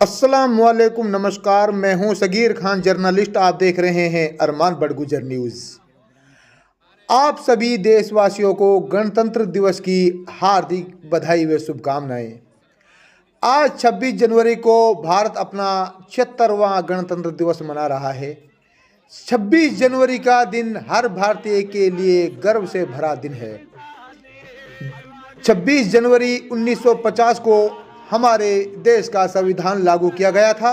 अस्सलाम वालेकुम, नमस्कार। मैं हूं सगीर खान, जर्नलिस्ट। आप देख रहे हैं अरमान बड़गुजर न्यूज़। आप सभी देशवासियों को गणतंत्र दिवस की हार्दिक बधाई व शुभकामनाएं। आज 26 जनवरी को भारत अपना 76वां गणतंत्र दिवस मना रहा है। 26 जनवरी का दिन हर भारतीय के लिए गर्व से भरा दिन है। 26 जनवरी 1950 को हमारे देश का संविधान लागू किया गया था,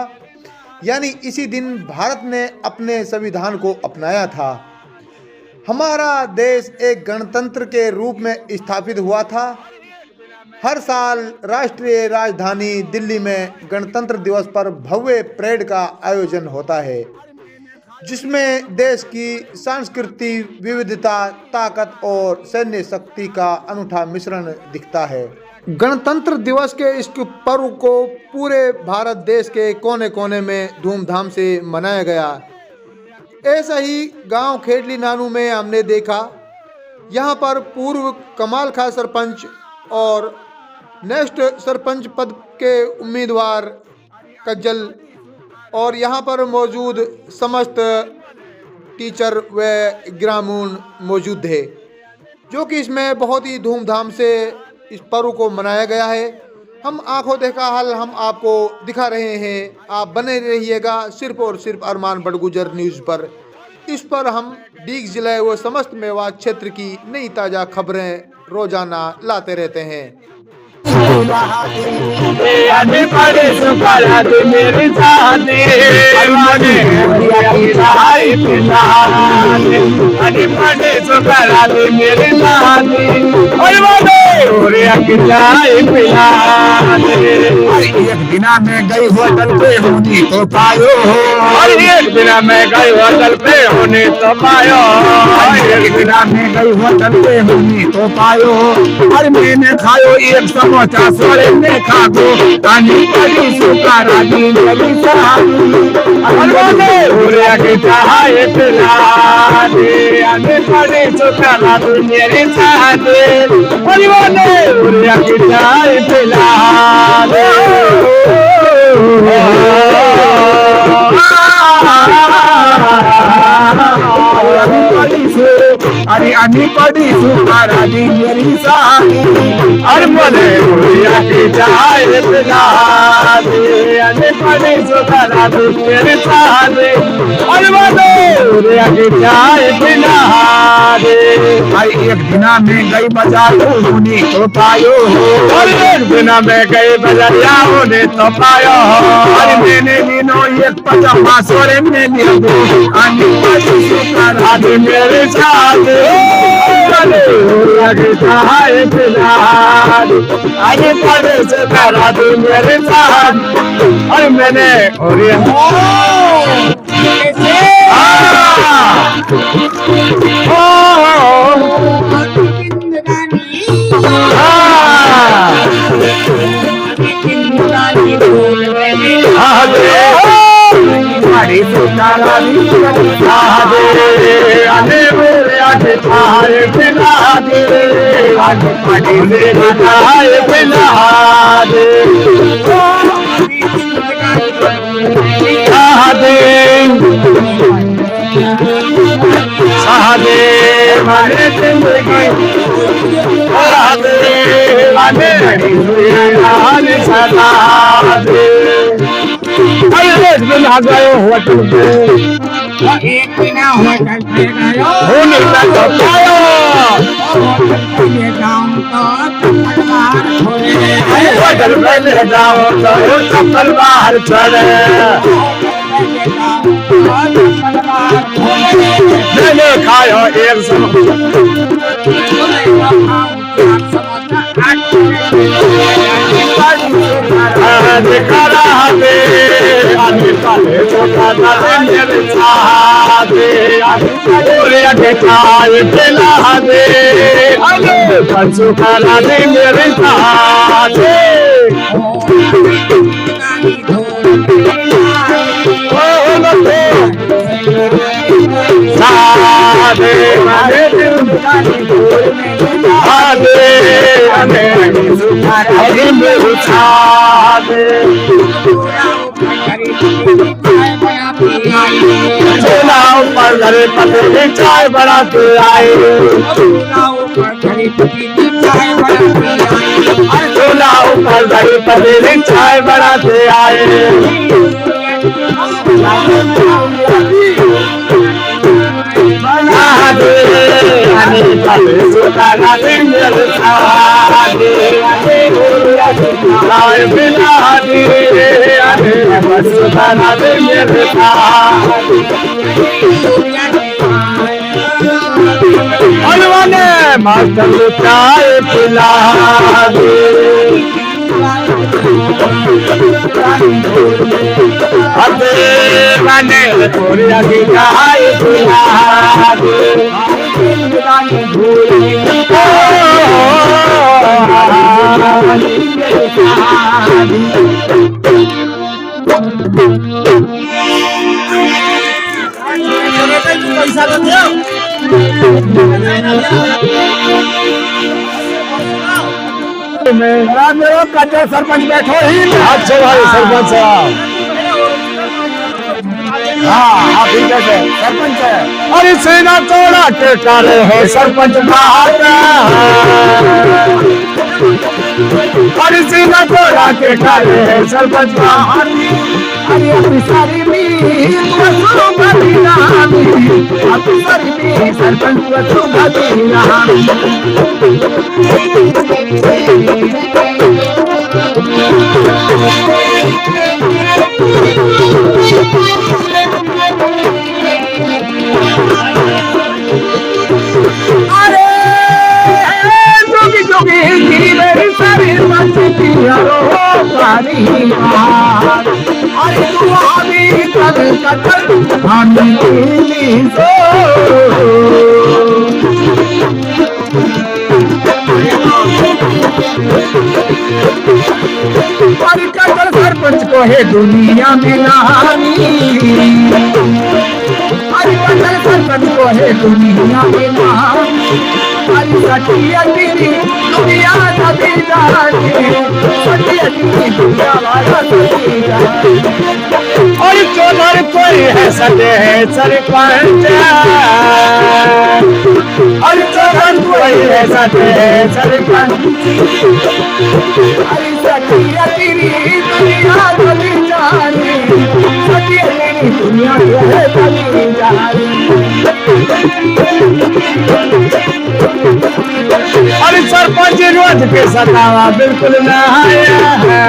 यानी इसी दिन भारत ने अपने संविधान को अपनाया था। हमारा देश एक गणतंत्र के रूप में स्थापित हुआ था। हर साल राष्ट्रीय राजधानी दिल्ली में गणतंत्र दिवस पर भव्य परेड का आयोजन होता है, जिसमें देश की सांस्कृतिक विविधता, ताकत और सैन्य शक्ति का अनूठा मिश्रण दिखता है। गणतंत्र दिवस के इस पर्व को पूरे भारत देश के कोने कोने में धूमधाम से मनाया गया। ऐसा ही गांव खेडली नानू में हमने देखा। यहां पर पूर्व कमाल खां सरपंच और नेक्स्ट सरपंच पद के उम्मीदवार कज्जल और यहां पर मौजूद समस्त टीचर व ग्रामीण मौजूद थे, जो कि इसमें बहुत ही धूमधाम से इस पर्व को मनाया गया है। हम आंखों देखा हाल हम आपको दिखा रहे हैं। आप बने रहिएगा सिर्फ और सिर्फ अरमान बड़गुजर न्यूज़ पर। इस पर हम डीग जिले व समस्त मेवात क्षेत्र की नई ताज़ा खबरें रोजाना लाते रहते हैं। एक बिना में गई होटल पे होनी तो पायो, एक बिना में गई होटल पे होनी तो पायो, एक बिना में गई होटल पे होनी तो पायो। और मैंने खायो एक समोसा सोरे में खा गो कानी पड़ी सुकारा दी मेरी सहानी पूरे के चाहे पिला दे आने पड़ी सुकारा दी मेरी सहानी पूरे के चाहे पिला दे। अरे अन्नी पड़ी सुखारा दी मेरी साथी और बोले भैया की चाय पिला दे, अन्नी पड़ी सुखारा दी मेरी साथी और बोले भैया की चाय पिला दे। भाई एक दिना में गई बाजार होने तो पायो, और एक दिना में गई बाजार होने तो पायो। और मैंने दिनों एक पचामा सोरे में लिया अन्नी पड़ी सुखारा दी मेरे साथ लगता है फिलहाल आगे पड़े से करा दो मेरे साथ। और मैंने और आगे पिला दे आगे पड़ी से बताए पिला दे सादे मारे जिंदगी सदा दे। बिना गयो होटल पे एक बिना होटल पे गयो होने तो पायो, होटल पे ले जाओ तो चप्पल बाहर चढ़े। मैंने खायो एक सुखारा दे मेरे साथ सादे मारे दिल ऊपर घरे पतेली चाय बनाते आए, चूल्हा ऊपर घरे पतेली चाय बनाते आए। मास्टर चाय पिला दे, अबे मैंने थोड़ी आगे चाय पिला दे, पैसा तो दो मेरा कच्चे सरपंच बैठो ही। अच्छा भाई सरपंच साहब, हाँ ठीक है सरपंच है। अरे सेना चौड़ा के काले है सरपंच बाहर, अरे सीना चौड़ा के काले है सरपंच बाहर। अरे अपनी सारी सरपंच सरपंच को है दुनिया में नहानी, सरपंच को है दुनिया में नहानी। सटिया तेरी दुनिया नदी जाने, सटिया तेरी दुनिया वाला सटी जाने। और चोधर कोई है सटे है सरपंच, और चोधर कोई है सटे है सरपंच। अरे सटिया तेरी दुनिया नदी जाने, सटिया तेरी दुनिया है नदी जाने। अरे सरपंच रोज के सतावा बिल्कुल न आया है।